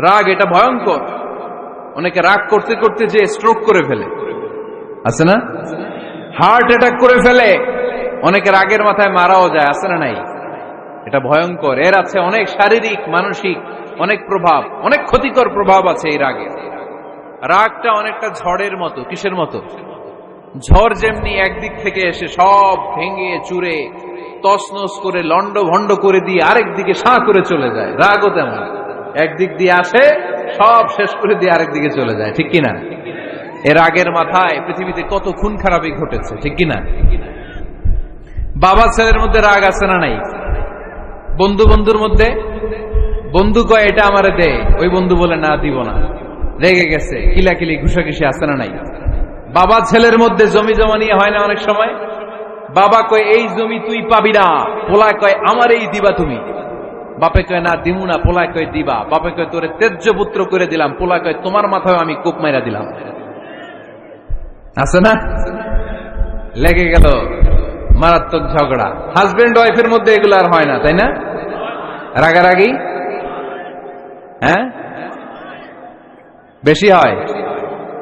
রাগ এটা ভয়ঙ্কর। অনেকে রাগ করতে করতে যে স্ট্রোক করে ফেলে, আছে না? হার্ট অ্যাটাক করে ফেলে। অনেকে রাগের মাথায় মারাও যায়, আছে না নাই? এটা ভয়ঙ্কর। এর আছে অনেক শারীরিক, মানসিক অনেক প্রভাব, অনেক ক্ষতিকর প্রভাব আছে এই রাগের। রাগটা অনেকটা ঝড়ের মতো। কিসের মতো? ঝড় যেমনি একদিক থেকে এসে সব ভেঙে চুরে তছনছ করে লন্ড ভন্ড করে দিয়ে আরেক দিকে সাঁ করে চলে যায়, রাগও তেমন একদিক দিয়ে আসে, সব শেষ করে দিয়ে আরেক দিকে চলে যায়, ঠিক কিনা? এর রাগের মাথায় পৃথিবীতে কত খুন খারাপি ঘটেছে, ঠিক কিনা? বাবা ছেলের মধ্যে রাগ আছে না নাই? বন্ধু বন্ধুর মধ্যে, বন্ধু কয় এটা আমারে দে, ওই বন্ধু বলে না দিব না, রেগে গেছে, কিলাকিলি ঘুষাঘুষি আছে না নাই? বাবা ছেলের মধ্যে জমি জমা নিয়ে হয় না অনেক সময়? বাবা কয় এই জমি তুই পাবি না, পোলায় কয় আমার এই দিবা তুমি। বাপে কয় না দিমু না, পোলায় কয় দিবা। বাপে কয় তোরে তেজ্য পুত্র করে দিলাম, পোলায় কয় তোমার মাথায় আমি কোপ মাইরা দিলাম। আছে না? লেগে গেল, মারাত্মক ঝগড়া। হাজবেন্ড ওয়াইফের মধ্যে এগুলো আর হয় না, তাই না? রাগারাগি হ্যাঁ বেশি হয়।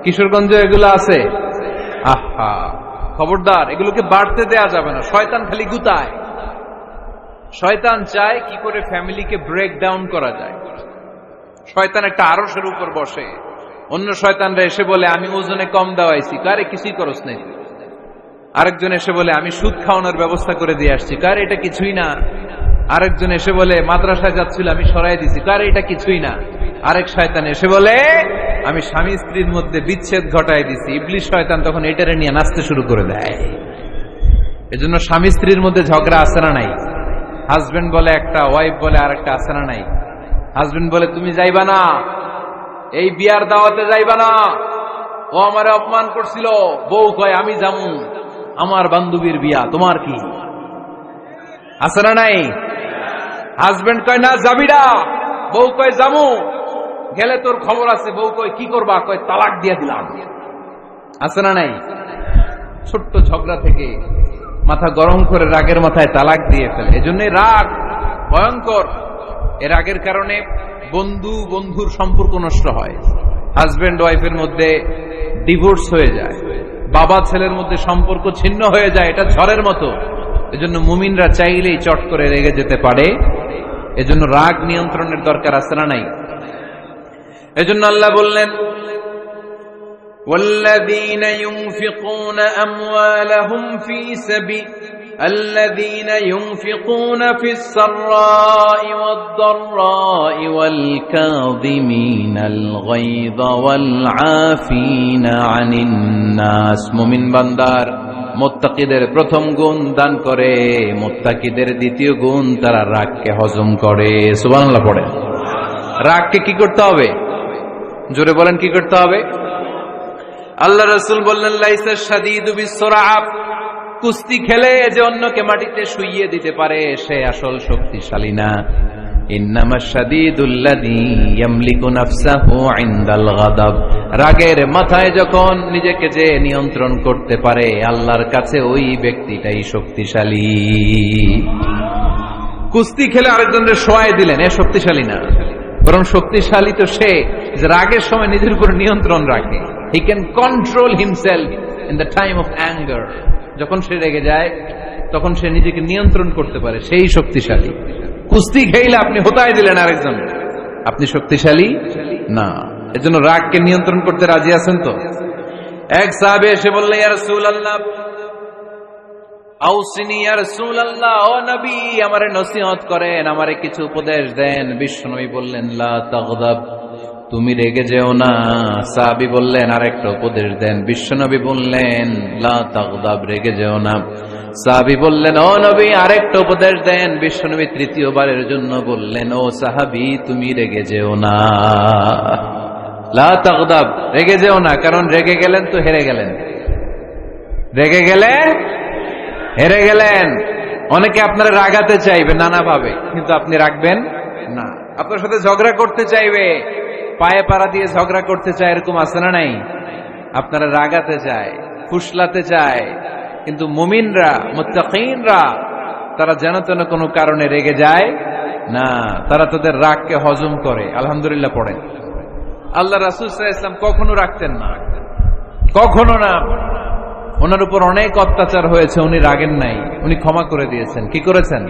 কিশোরগঞ্জ এগুলো আছে। আহা, খবরদার, এগুলোকে বাড়তে দেয়া যাবে না। শয়তান খালি গুতায়। শয়তান চায় কি করে ফ্যামিলিকে ব্রেক ডাউন করা যায়। শয়তান একটা আরশের উপর বসে, অন্য শয়তানরা এসে বলে আমি ওজনে কম দেওয়াইছি, কারে কিছুই করস নাই। আরেকজন এসে বলে আমি সুদ খাওয়ানোর ব্যবস্থা করে দিয়ে আসছি, কারে এটা কিছুই না। আরেকজন এসে বলে মাদ্রাসায় যাচ্ছিল আমি সরাই দিছি, কারে এটা কিছুই না। আরেক শয়তান এসে বলে আমি স্বামী স্ত্রীর মধ্যে বিচ্ছেদ ঘটাই দিছি। ইবলিশ শয়তান তখন এটারে নিয়ে নাচতে শুরু করে দেয়। এজন্য স্বামী স্ত্রীর মধ্যে ঝগড়া আছে না নাই? হাজবেন্ড বলে একটা, ওয়াইফ বলে আরেকটা, আছে না নাই? হাজবেন্ড বলে তুমি যাইবা না, এই বিয়ার দাওয়াতে যাইবা না, ও আমারে অপমান করছিল। বউ কয় আমি যামু, আমার বান্ধবীর বিয়া, তোমার কি? আছে না নাই? হাজবেন্ড কয় না যাবি না, বউ কয় যামু, গেলে তোর খবর আছে। বউ কয় কি করবা? কয় তালাক দিয়ে দিলাম। আছে না নাই? ছোট্ট ঝগড়া থেকে মাথা গরম করে রাগের মাথায় তালাক দিয়ে ফেলে। এজন্য রাগ ভয়ঙ্কর। এর রাগের কারণে বন্ধু বন্ধুর সম্পর্ক নষ্ট হয়, হাজবেন্ড ওয়াইফের মধ্যে ডিভোর্স হয়ে যায়, বাবা ছেলের মধ্যে সম্পর্ক ছিন্ন হয়ে যায়। এটা ঝড়ের মতো। এজন্য মুমিনরা চাইলেই চট করে রেগে যেতে পারে। এজন্য রাগ নিয়ন্ত্রণের দরকার আছে না নাই? এজন্য আল্লাহ বললেন والذين ينفقون أموالهم في سبيل الذين ينفقون في السراء والضراء والكاظمين الغيظ والعافين عن الناس। মুমিন বান্দার মুত্তাকিদের প্রথম গুণ দান করে, মুত্তাকিদের দ্বিতীয় গুণ তারা রাগকে হজম করে। সুবহানাল্লাহ পড়ে। রাগকে কি করতে হবে? জোরে বলেন, কি করতে হবে? আল্লাহ রাসূল বললেন লাইসা শাদীদু বিসরাআ, কুস্তি খেলে যে অন্যকে মাটিতে শুইয়ে দিতে পারে সে আসল শক্তিশালী না। ইন্নামাশ শাদীদুল্লাযী ইয়ামলিকু নাফসাহু ইনদাল গাদাব, রাগের মাথায় যখন নিজেকে যে নিয়ন্ত্রণ করতে পারে আল্লাহর কাছে ওই ব্যক্তিটাই শক্তিশালী। কুস্তি খেলে আরেকজনের শোয়ায় দিলেন, এ শক্তিশালী না, বরং শক্তিশালী তো সে যে রাগের সময় নিজের উপর নিয়ন্ত্রণ রাখে। He can control himself in the time of anger. যখন সে রেগে যায় তখন সে নিজেকে নিয়ন্ত্রণ করতে পারে, সেই শক্তিশালী। কুস্তি খেলে আপনি হতায় দিলেন আরেকজন, আপনি শক্তিশালী না। এজন্য রাগকে নিয়ন্ত্রণ করতে রাজি আছেন তো? এক সাহাবী এসে বললেন ইয়া রাসূলুল্লাহ আউসিনি ইয়া রাসূলুল্লাহ, ও নবী আমারে নসিহত করেন, আমারে কিছু উপদেশ দেন। বিশ্বনবী বললেন লা তাগদাব, তুমি রেগে যেও না। সাহাবী বললেন আরেকটা উপদেশ দেন। বিশ্বনবী বললেন লা তাগদাব, রেগে যেও না। সাহাবী বললেন ও নবী আরেকটা উপদেশ দেন। বিশ্বনবী তৃতীয়বারের জন্য বললেন ও সাহাবী তুমি রেগে যেও না, লা তাগদাব, রেগে যেও না। কারণ রেগে গেলেন তো হেরে গেলেন, রেগে গেলেন হেরে গেলেন। অনেকে আপনারা রাগাতে চাইবে নানাভাবে, কিন্তু আপনি রাখবেন না। আপনার সাথে ঝগড়া করতে চাইবে, পায়ে পাড়া দিয়ে ঝগড়া করতে চায়, এরকম আছে না নাই? আপনারা রাগাতে চায়, ফুসলাতে চায়, কিন্তু মুমিনরা মুত্তাকিনরা তারা যেন তেন কোনো কারণে রেগে যায় না, তারা তাদের রাগকে হজম করে। আলহামদুলিল্লাহ পড়েন। আল্লাহ রাসূল সাল্লাল্লাহু আলাইহি ওয়াসাল্লাম কখনো রাখতেন না, কখনো না। ওনার উপর অনেক অত্যাচার হয়েছে, উনি রাগেন নাই, উনি ক্ষমা করে দিয়েছেন। কি করেছেন?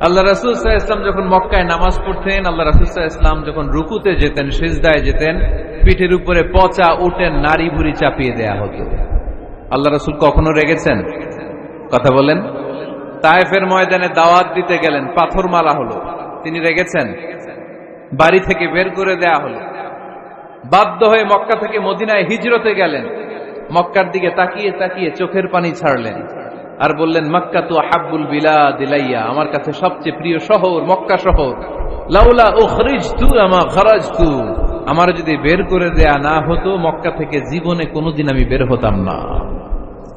আল্লাহ রাসূল সাল্লাল্লাহু আলাইহি ওয়াসাল্লাম যখন মক্কায় নামাজ পড়তেন, আল্লাহ রাসূল সাল্লাল্লাহু আলাইহি ওয়াসাল্লাম যখন রুকুতে যেতেন, সিজদায় যেতেন, পিঠের উপরে পচা উটের নাড়ি ভুড়ি চাপিয়ে দেয়া হতো। আল্লাহ রাসূল কখনো রেগেছেন? কথা বলেন। তায়েফের ময়দানে দাওয়াত দিতে গেলেন, পাথর মারা হলো, তিনি রেগেছেন? বাড়ি থেকে বের করে দেয়া হলো, বাধ্য হয়ে মক্কা থেকে মদিনায় হিজরতে গেলেন, মক্কার দিকে তাকিয়ে তাকিয়ে চোখের পানি ছাড়লেন আর বললেন, মক্কা তু হাব্বুল বিলাদ ইলাইয়া, আমার কাছে সবচেয়ে প্রিয় শহর মক্কা শহর। লাউলা উখরিজতু আমা খারাজতু, আমার যদি বের করে দেয়া না হতো মক্কা থেকে জীবনে কোনোদিন আমি বের হতাম না।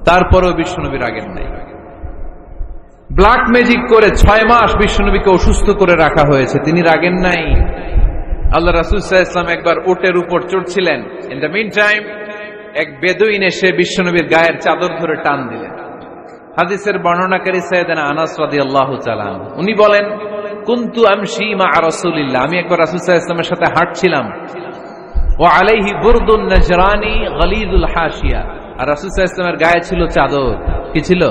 তারপরেও বিশ্বনবী রাগেন নাই। ব্ল্যাক ম্যাজিক করে 6 মাস বিশ্বনবীকে অসুস্থ করে রাখা হয়েছে, তিনি রাগেন নাই। আল্লাহ রাসূল সাল্লাল্লাহু আলাইহি ওয়াসাল্লাম একবার উটের উপর চড়ছিলেন। ইন দ্য মিন টাইম এক বেদুইন এসে বিশ্বনবীর গায়ের চাদর ধরে টান দিলেন। হাদিসের বর্ণনাকারী সাইয়েদনা আনাস রাদিয়াল্লাহু তাআলা উনি বলেন, কুনতু আমশি মা রাসূলিল্লাহ, আমি একবার রাসূল সাল্লাল্লাহু আলাইহি ওয়াসাল্লামের সাথে হাঁটছিলাম, ওয়া আলাইহি বুরদুন নাজরানি গলিযুল হাশিয়া, আর রাসূল সাল্লাল্লাহু আলাইহি ওয়াসাল্লামের গায়ে ছিল চাদর। কি ছিল?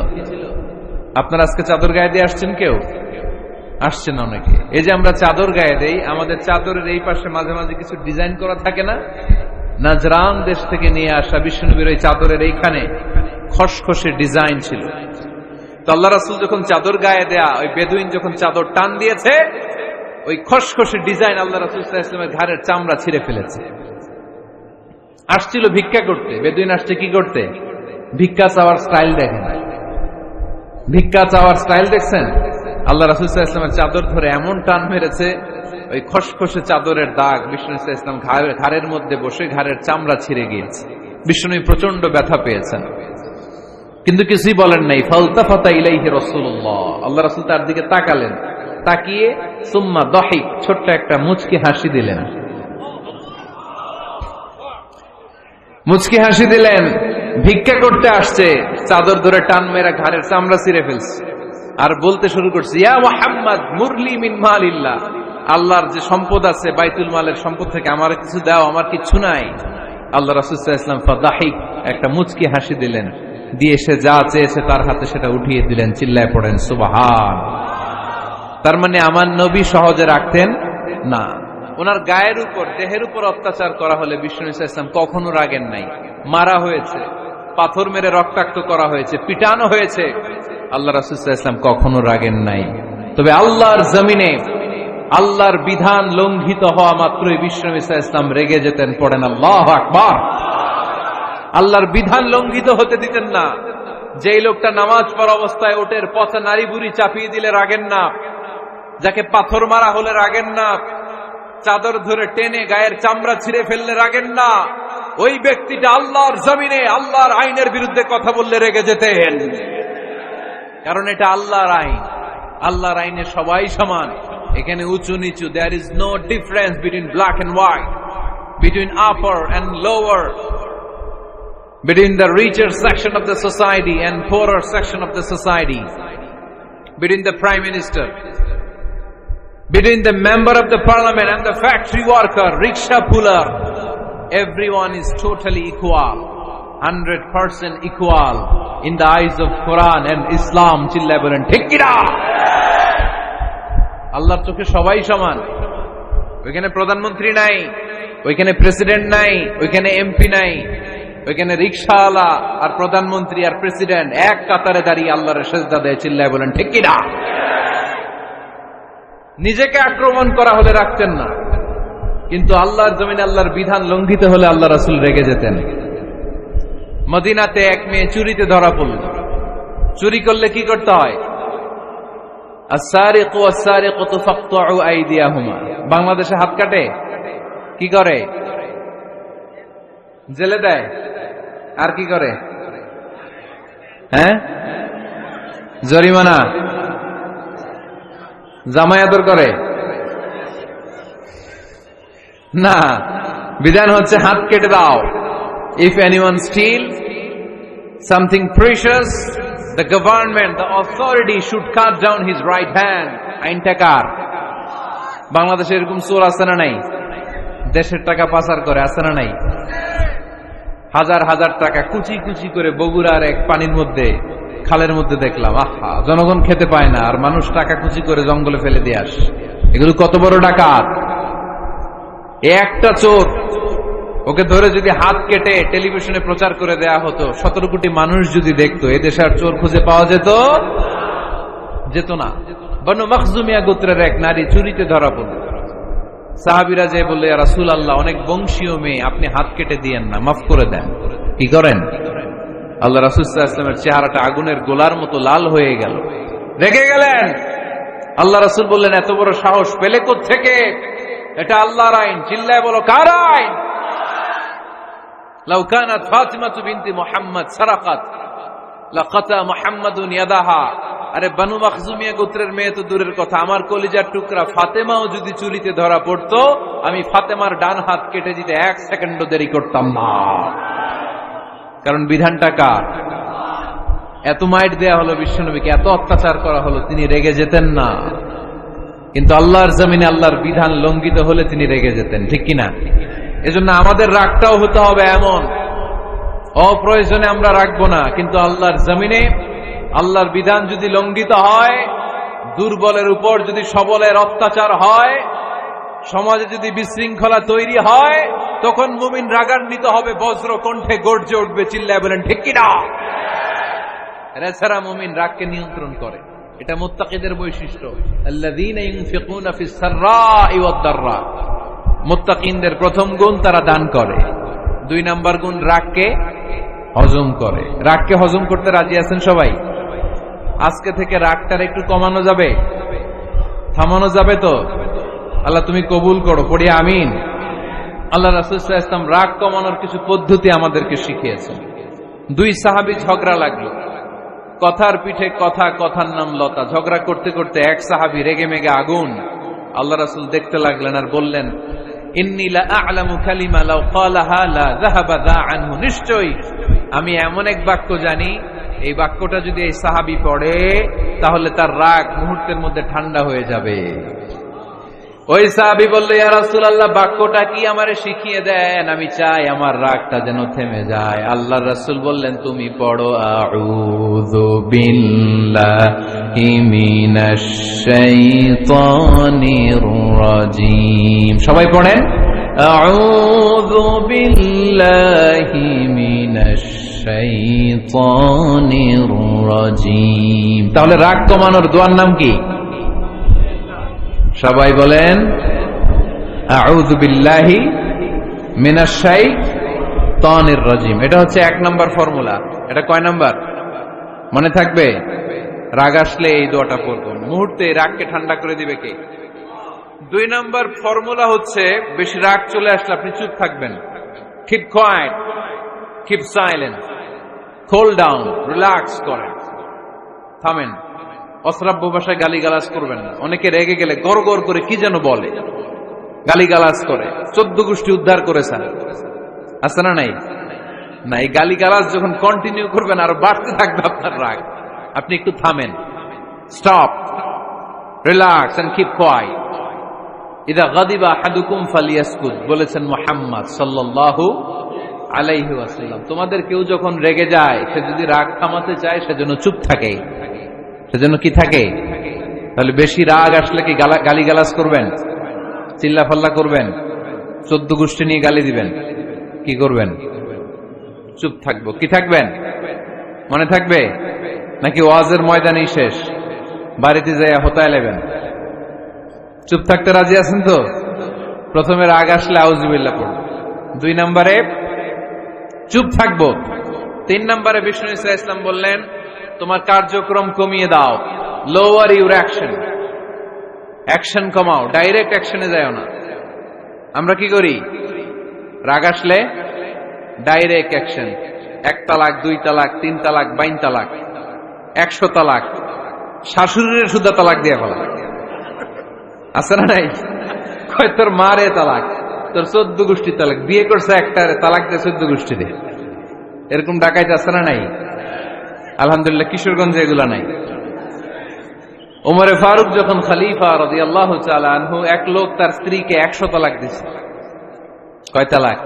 আপনারা আজকে চাদর গায়ে দিয়ে আসছেন? কেউ আসছেন? অনেকে। এই যে আমরা চাদর গায়ে দেই, আমাদের চাদরের এই পাশে মাঝে মাঝে কিছু ডিজাইন করা থাকে না? নাজরান দেশ থেকে নিয়ে আসা বিশ্বনবীর ওই চাদরের এইখানে খসখসে ডিজাইন ছিল। তো আল্লাহ রাসূল যখন চাদর গায়ে দেয়া, ওই বেদুইন যখন চাদর টান দিয়েছে, ওই খসখসে ডিজাইন আল্লাহ রাসূল সাল্লাল্লাহু আলাইহি ওয়াসাল্লামের ঘাড়ের চামড়া ছিঁড়ে ফেলেছে। আসছিল ভিক্ষা করতে। বেদুইন আসছে কি করতে? ভিক্ষা চাওয়ার স্টাইল দেখেন, ভিক্ষা চাওয়ার স্টাইল দেখছেন? আল্লাহ রাসূল সাল্লাল্লাহু আলাইহি ওয়াসাল্লামের চাদর ধরে এমন টান মেরেছে, ওই খসখসে চাদরের দাগ বিশ্বনবী সাল্লাল্লাহু আলাইহি ওয়াসাল্লাম ঘাড়ের মধ্যে বসে ঘাড়ের চামড়া ছিঁড়ে গিয়েছে। বিশ্বনবী প্রচন্ড ব্যথা পেয়েছেন, কিন্তু কিছুই বলেন নাই। ফালতাফাতা ইলাইহি রাসূলুল্লাহ, আল্লাহ রাসূল তার দিকে তাকালেন, তাকিয়ে সুম্মা দাহিক, ছোট্ট একটা মুচকি হাসি দিলেন। মুচকি হাসি দিলেন। ভিক্ষা করতে আসছে, চাদর ধরে টান মেরা ঘাড়ের চামড়া ছিঁড়ে ফেলছে, আর বলতে শুরু করছে, ইয়া মুহাম্মদ মুরলি মিন মালিল্লাহ, আল্লাহর যে সম্পদ আছে বাইতুল মালের সম্পদ থেকে আমার কিছু দাও, আমার কিছু নাই। আল্লাহ রাসূল সাল্লাল্লাহু আলাইহি ওয়াসাল্লাম ফাদাহিক, একটা মুচকি হাসি দিলেন, দিয়ে সে যা চেয়েছে তার হাতে সেটা উঠিয়ে দিলেন। চিল্লায় পড়েন সুবহান। তার মানে আমার নবী সহজে রাখতেন না। ওনার গায়ের উপর, দেহের উপর অত্যাচার করা হলে বিশ্বনবী সাল্লাল্লাহু আলাইহি ওয়াসাল্লাম কখনো রাগেন নাই। মারা হয়েছে, পাথর মেরে রক্তাক্ত করা হয়েছে, পিটানো হয়েছে, আল্লাহ রাসূল সাল্লাল্লাহু আলাইহি ওয়াসাল্লাম কখনো রাগেন নাই। তবে আল্লাহর জমিনে আল্লাহর বিধান লঙ্ঘিত হওয়া মাত্রই বিশ্বনবী সাল্লাল্লাহু আলাইহি ওয়াসাল্লাম রেগে যেতেন। পড়েন আল্লাহু আকবার। আল্লাহর বিধান লঙ্ঘিত হতে দিতেন না। যেই লোকটা নামাজ পড়া অবস্থায় ওটের পচা নারী বুড়ি চাপিয়ে দিলে রাগেন না, যাকে পাথর মারা হলে রাগেন না, চাদর ধরে টেনে গায়ের চামড়া ছিঁড়ে ফেললে রাগেন না, ওই ব্যক্তিটা আল্লাহর জমিনে আল্লাহর আইনের বিরুদ্ধে কথা বললে রেগে যেতেন। কারণ এটা আল্লাহর আইন, আল্লাহর আইনে সবাই সমান। এখানে উঁচু নিচু, there is no difference between black and white, between upper and lower, between the richer section of the society and poorer section of the society, between the prime minister, between the member of the parliament and the factory worker, rickshaw puller. Everyone is totally equal, 100% equal in the eyes of Quran and Islam. চিল্লায় বলেন ঠিক কি না? আল্লাহর চোখে সবাই সমান। ওইখানে প্রধানমন্ত্রী নাই, ওইখানে প্রেসিডেন্ট নাই, ওইখানে এমপি নাই, ওইখানে রিকশাওয়ালা আর প্রধানমন্ত্রী আর প্রেসিডেন্ট এক কাতারে দাঁড়িয়ে আল্লাহর সিজদা দেয়। চিল্লায় বলেন ঠিক কি না? নিজেকে আক্রমণ করা হলে রাখতেন না, কিন্তু আল্লাহর জমিনে আল্লাহর বিধান লঙ্ঘিত হলে আল্লাহ রাসূল রেগে যেতেন। মদিনাতে এক মেয়ে চুরিতে ধরা পড়ল। চুরি করলে কি করতে হয়? আস-সারিকু ওয়াস-সারিকাতু ফাকতুউ আইদিয়াহুমা। বাংলাদেশে হাত কাটে, কি করে? জেলে দেয়। আর কি করে? হ্যাঁ, জরিমানা, জামাই আদর করে না। বিধান হচ্ছে হাত কেটে দাও। If anyone steals something precious, the government, the authority should cut down his right hand. আইনটা কার? বাংলাদেশে এরকম চোর আছে না নাই? দেশের টাকা পাচার করে, আছে না নাই? হাজার হাজার টাকা কুচি কুচি করে বগুড়ার এক পানির মধ্যে, খালের মধ্যে দেখলাম। আহা, জনগণ খেতে পায় না আর মানুষ টাকা কুচি করে জঙ্গলে ফেলে দিয়ে আসে। এগুলো কত বড় ডাকাত! একটা চোর, ওকে ধরে যদি হাত কেটে টেলিভিশনে প্রচার করে দেয়া হতো, 17 কোটি মানুষ যদি দেখতো, এদেশে আর চোর খুঁজে পাওয়া যেত না। বনু মখজুমিয়া গোত্রের এক নারী চুরিতে ধরা পড়ল। সাহাবীরা যে বললে, ইয়া রাসূলুল্লাহ, অনেক বংশীয় মেয়ে, আপনি হাত কেটে দিয়েন না, মাফ করে দেন। কি করেন? আল্লাহ রাসূল সাল্লাল্লাহু আলাইহি ওয়াসাল্লামের চেহারাটা আগুনের গোলার মতো লাল হয়ে গেল, রেগে গেলেন। আল্লাহ রাসূল বললেন, এত বড় সাহস পেলে কোত্থেকে? এটা আল্লাহর আইন। চিল্লায় বলো, কার আইন? লাউ কানাত ফাতিমাতু বিনতি মুহাম্মদ সারাকাত লাকাতা মুহাম্মাদুন ইয়াদাহা। আরে বনু মখজুমিয়া গোত্রের মেয়ে তো দূরের কথা, আমার কলিজার টুকরা ফাতেমাও যদি চুরিতে ধরা পড়তো, আমি ফাতেমার ডান হাত কেটে দিতে 1 সেকেন্ডও দেরি করতাম না। কারণ বিধানটা কার? এত মাইট দেয়া হলো বিশ্বনবীকে, এত অত্যাচার করা হলো, তিনি রেগে যেতেন না। কিন্তু আল্লাহর জমিনে আল্লাহর বিধান লঙ্ঘিত হলে তিনি রেগে যেতেন, ঠিক কিনা? এজন্য আমাদের রাগটাও হতে হবে এমন, অপ্রয়োজনে আমরা রাখবো না, কিন্তু আল্লাহর জমিনে আল্লাহর বিধান যদি লঙ্ঘিত হয়, দুর্বলের উপর যদি সবলের অত্যাচার হয়, সমাজে যদি বিশৃঙ্খলা তৈরি হয়, তখন মুমিন রাগান্বিত হবে, বজ্র কণ্ঠে গর্জে উঠবে, চিল্লায় বলেন ঠিক কিনা? এছাড়া মুমিন রাগকে নিয়ন্ত্রণ করে, এটা মুত্তাকিদের বৈশিষ্ট্য। আল্লাযীনা ইউনফিকুনা ফিস সাররাই ওয়াদ দাররা। মুত্তাকিনদের প্রথম গুণ, তারা দান করে। 2 নাম্বার গুণ, রাগকে হজম করে। রাগকে হজম করতে রাজি আছেন সবাই? আজকে থেকে রাগটার একটু কমানো যাবে, থামানো যাবে তো? আল্লাহ তুমি কবুল করো, পড়ি আমিন। আল্লাহ রাসূল সাল্লাল্লাহু আলাইহি ওয়াসাল্লাম রাগ কমানোর কিছু পদ্ধতি আমাদেরকে শিখিয়েছেন। 2 সাহাবী ঝগড়া লাগলো, কথার পিঠে কথা, কথার নাম লতা। ঝগড়া করতে করতে এক সাহাবী রেগে মেগে আগুন। আল্লাহ রাসূল দেখতে লাগলেন আর বললেন, ইন্নী লা আ'লামু কালিমা লাউ ক্বালাহা লা যাহাবা যা আনহু। নিশ্চয়ই আমি এমন এক বাক্য জানি, এই বাক্যটা যদি এই সাহাবী পড়ে, তাহলে তার রাগ মুহূর্তের মধ্যে ঠান্ডা হয়ে যাবে। ওই সাহাবী বলল, ইয়া রাসূলুল্লাহ, বাক্যটা কি আমারে শিখিয়ে দেন, আমি চাই আমার রাগটা যেন থেমে যায়। আল্লাহর রাসূল বললেন, তুমি পড়ো আউযু বিল্লাহি মিনাশ শাইতানির রাজীম। সবাই পড়েন, আউযু বিল্লাহি মিনাশ শাইতানির রাজীম। তাহলে রাগ কমানোর দোয়ার নাম কি? সবাই বলেন, আউযু বিল্লাহি মিনাশ শাইতানির রাজীম। এটা হচ্ছে 1 নাম্বার ফর্মুলা। এটা কয় নাম্বার মনে থাকবে? রাগ আসলে এই দোয়াটা পড়বেন, মুহূর্তে রাগকে ঠান্ডা করে দিবে কে? 2 নাম্বার ফর্মুলা হচ্ছে, বেশি রাগ চলে আসলে আপনি চুপ থাকবেন। Keep quiet, keep silent, cool down, relax করেন, থামেন। অশ্রাব্য ভাষায় গালিগালাজ করবেন না। অনেকে রেগে গেলে গড় গড় করে কি যেন বলে, গালিগালাজ করে, 14 গোষ্ঠী উদ্ধার করেছেন, আছে না নাই? না, এই গালিগালাজ যখন কন্টিনিউ করবেন আর বাড়তে থাকবে আপনার রাগ। আপনি একটু থামেন, stop, relax and keep quiet. ইদা গাদিবা আহাদুকুম ফালিয়াসকুত, বলেছেন মুহাম্মদ সাল্লাল্লাহু আলাইহি ওয়াসাল্লাম। তোমাদের কেউ যখন রেগে যায়, সে যদি রাগ থামাতে চায়, সেজন্য চুপ থাকে, সেজন্য কি থাকে? তাহলে বেশি রাগ আসলে কি গালিগালাজ করবেন, চিল্লাফাল্লা করবেন, 14 গোষ্ঠী নিয়ে গালি দিবেন? কি করবেন? চুপ থাকবো। কি থাকবেন? মনে থাকবে নাকি ওয়াজের ময়দানেই শেষ, বাড়িতে যাইয়া হোতায় নেবেন? চুপ থাকতে রাজি আছেন তো? প্রথমে রাগ আসলে আউযুবিল্লাহ পড়ব, 2 নম্বরে চুপ থাকবো, 3 নম্বরে বিষ্ণু ইসা ইসলাম বললেন, তোমার কার্যক্রম কমিয়ে দাও, লোয়ার ইউর অ্যাকশন, অ্যাকশন কমাও, ডাইরেক্ট অ্যাকশনে যাও না। আমরা কি করি? রাগ আসলে ডাইরেক্ট অ্যাকশন, 1 তালাক, 2 তালাক, 3 তালাক, 22 তালাক, 100 তালাক, শাশুড়ির সুদা তালাক দিয়ে ফেলা, আছে না নাই? কয় তোর মারে তালাক, তোর 14 গোষ্ঠী তালাক, বিয়ে করছে একটা, তালাক দিয়ে 14 গোষ্ঠী দিয়ে। এরকম ডাকাইতে আছে না নাই? আলহামদুলিল্লাহ কিশোরগঞ্জে এগুলা নাই। উমরে ফারুক যখন খলিফা রাদিয়াল্লাহু তাআলা আনহু, এক লোক তার স্ত্রীকে 100 তালাক দিয়েছে। কয় তালাক?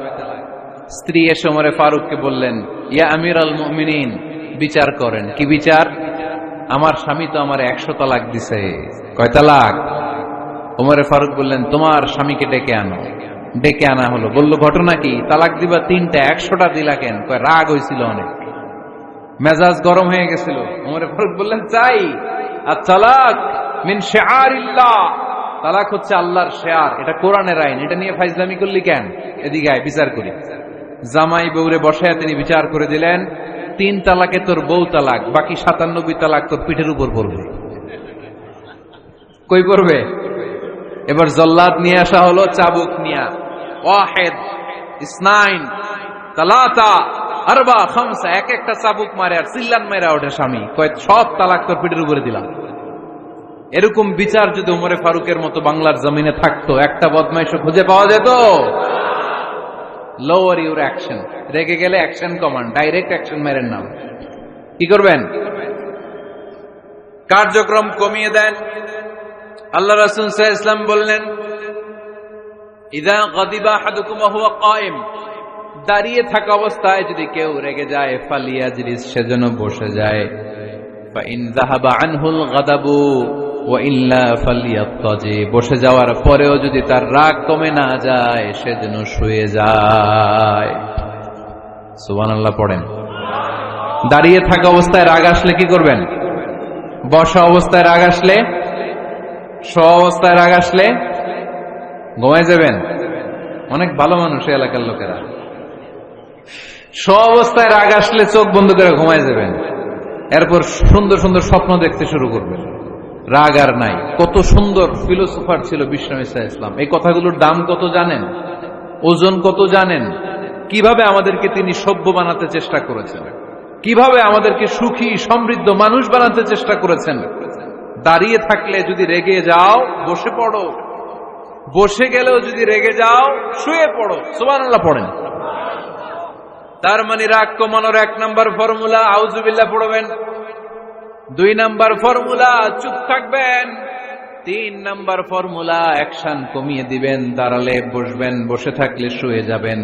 স্ত্রী এসে উমরে ফারুককে বললেন, ইয়া আমিরাল মুমিনিন, বিচার করেন। কি বিচার? আমার স্বামী তো আমার 100 তালাক দিছে। কয় তালাক? উমরে ফারুক বললেন, তোমার স্বামীকে ডেকে আনো। ডেকে আনা হলো। বলল, ঘটনা কি? তালাক দিবা 3টা, 100টা দিলা কেন? কয়, রাগ হয়েছিল অনেক, মেজাজ গরম হয়ে গেছিল। উমরে ফারুক বললেন, চাই আত-তালাক মিন শিআরিল্লাহ, তালাক হচ্ছে আল্লাহর শিআর, এটা কোরআনের আইন, এটা নিয়ে ফাইজলামি করলি কেন? এদিকে আয়, বিচার করি। জামাই বউরে বসায় তিনি বিচার করে দিলেন, 3 তালাকে তোর বউ তালাক, বাকি 97 তালাক তোর পিঠের উপর পড়বে। কই পড়বে? এবার জল্লাদ নিয়ে আসা হলো, চাবুক নিয়া, ওয়াহিদ, ইসনাইন, তালাতা, আরবা, খামসা, এক একটা চাবুক মারে আর চিল্লান মেরা ওঠে স্বামী, কয় সব তালাক তোর পিঠের উপরে দিলাম। এরকম বিচার যদি উমরে ফারুকের মতো বাংলার জমিনে থাকতো, একটা বদমাইশও খুঁজে পাওয়া যেত? লোয়ার ইউর অ্যাকশন, রেগে গেলে অ্যাকশন কমান্ড, ডাইরেক্ট অ্যাকশন মেরেন নাম। কি করবেন? কার্যক্রম কমিয়ে দেন। আল্লাহ রাসূল সাল্লাল্লাহু আলাইহি ওয়াসাল্লাম বললেন, ইযা গাদিবা আহাদুকুম ওয়া হুয়া কায়েম, দাঁড়িয়ে থাকা অবস্থায় যদি কেউ রেগে যায়, ফালিয়াজলিস, সেজন্য বসে যায়। ফা ইন যাহাবা আনহুল গাদাবু ওয়া ইল্লা ফালিয়াত্তাজি, বসে যাওয়ার পরেও যদি তার রাগ কমে না যায়, সেজন্য শুয়ে যায়। সুবহানাল্লাহ পড়েন। দাঁড়িয়ে থাকা অবস্থায় রাগ আসলে কি করবেন? বসা অবস্থায় রাগ আসলে, শোয়া অবস্থায় রাগ আসলে ঘুমায় যাবেন। অনেক ভালো মানুষ এই এলাকার লোকেরা। শোয়া অবস্থায় রাগ আসলে চোখ বন্ধ করে ঘুমায় যাবেন, এরপর সুন্দর সুন্দর স্বপ্ন দেখতে শুরু করবেন। রাগ আর নাই। কত সুন্দর ফিলোসোফার ছিল বিশ্বনবী সাল্লাল্লাহু আলাইহি ওয়াসাল্লাম। এই কথাগুলোর দাম কত জানেন? ওজন কত জানেন? কিভাবে আমাদেরকে তিনি সভ্য বানাতে চেষ্টা করেছেন, কিভাবে আমাদেরকে সুখী সমৃদ্ধ মানুষ বানাতে চেষ্টা করেছেন। দাঁড়িয়ে থাকলে যদি রেগে যাও, বসে পড়ো। বসে গেলেও যদি রেগে যাও, শুয়ে পড়ো। সুবহানাল্লাহ পড়েন। তার মানে রাগ কমানোর 1 নাম্বার ফর্মুলা আউযুবিল্লাহ পড়বেন, 2 নাম্বার ফর্মুলা চুপ থাকবেন, 3 নাম্বার ফর্মুলা অ্যাকশন কমিয়ে দিবেন, দাঁড়ালে বসবেন, বসে থাকলে শুয়ে যাবেন।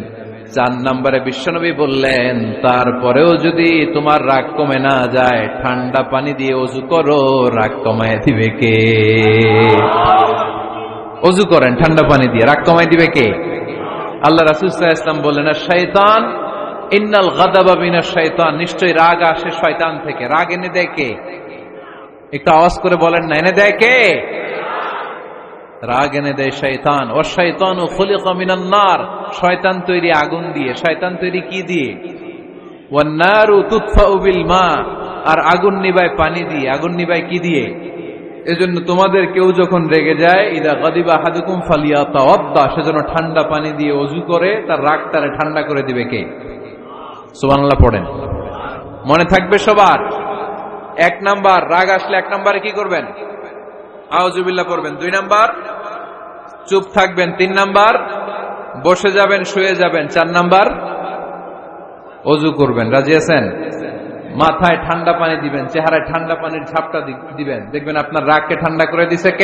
4 নাম্বারে বিশ্বনবী বললেন, তারপরেও যদি তোমার রাগ কমে না যায়, ঠান্ডা পানি দিয়ে ওযু করো, রাগ কমায় দিবে কে? ওযু করেন ঠান্ডা পানি দিয়ে, রাগ কমায় দিবে কে? আল্লাহ রাসূল সাল্লাল্লাহু আলাইহি ওয়াসাল্লাম বললেন, শাইতান ইন্নাল গাদাবা মিনাশ শাইতান, নিশ্চয়ই রাগ আসে শয়তান থেকে। রাগ এনে দেয় কে? একটু আওয়াজ করে বলেন না, এনে দেয় কে? রাগ এনে দেয় শয়তান। ও শাইতানু খুলিকা মিনান নার, শয়তান তৈরি আগুন দিয়ে। শয়তান তৈরি কি দিয়ে? ওয়ান নারু তুতফাউ বিল মা, আর আগুন নিভায় পানি দিয়ে। আগুন নিভায় কি দিয়ে? এজন্য তোমাদের কেউ যখন রেগে যায়, ইদা গাদিবা আহাদুকুম ফালিয়াতাওয়াদ্দা, সেজন্য ঠান্ডা পানি দিয়ে ওযু করে তার রাগটারে ঠান্ডা করে দিবে কে? সুবহানাল্লাহ পড়েন। মনে থাকবে সবার। 1 নাম্বার, রাগ আসলে 1 নাম্বারে কি করবেন? আউযুবিল্লাহ পড়বেন। 2 নাম্বার, চুপ থাকবেন। 3 নাম্বার, বসে যাবেন, শুয়ে যাবেন। 4 নাম্বার, ওযু করবেন। রাজি আছেন? মাথায় ঠান্ডা পানি দিবেন, চেহারায় ঠান্ডা পানির ঝাপটা দিবেন, দেখবেন আপনার রাগকে ঠান্ডা করে দিছে কে?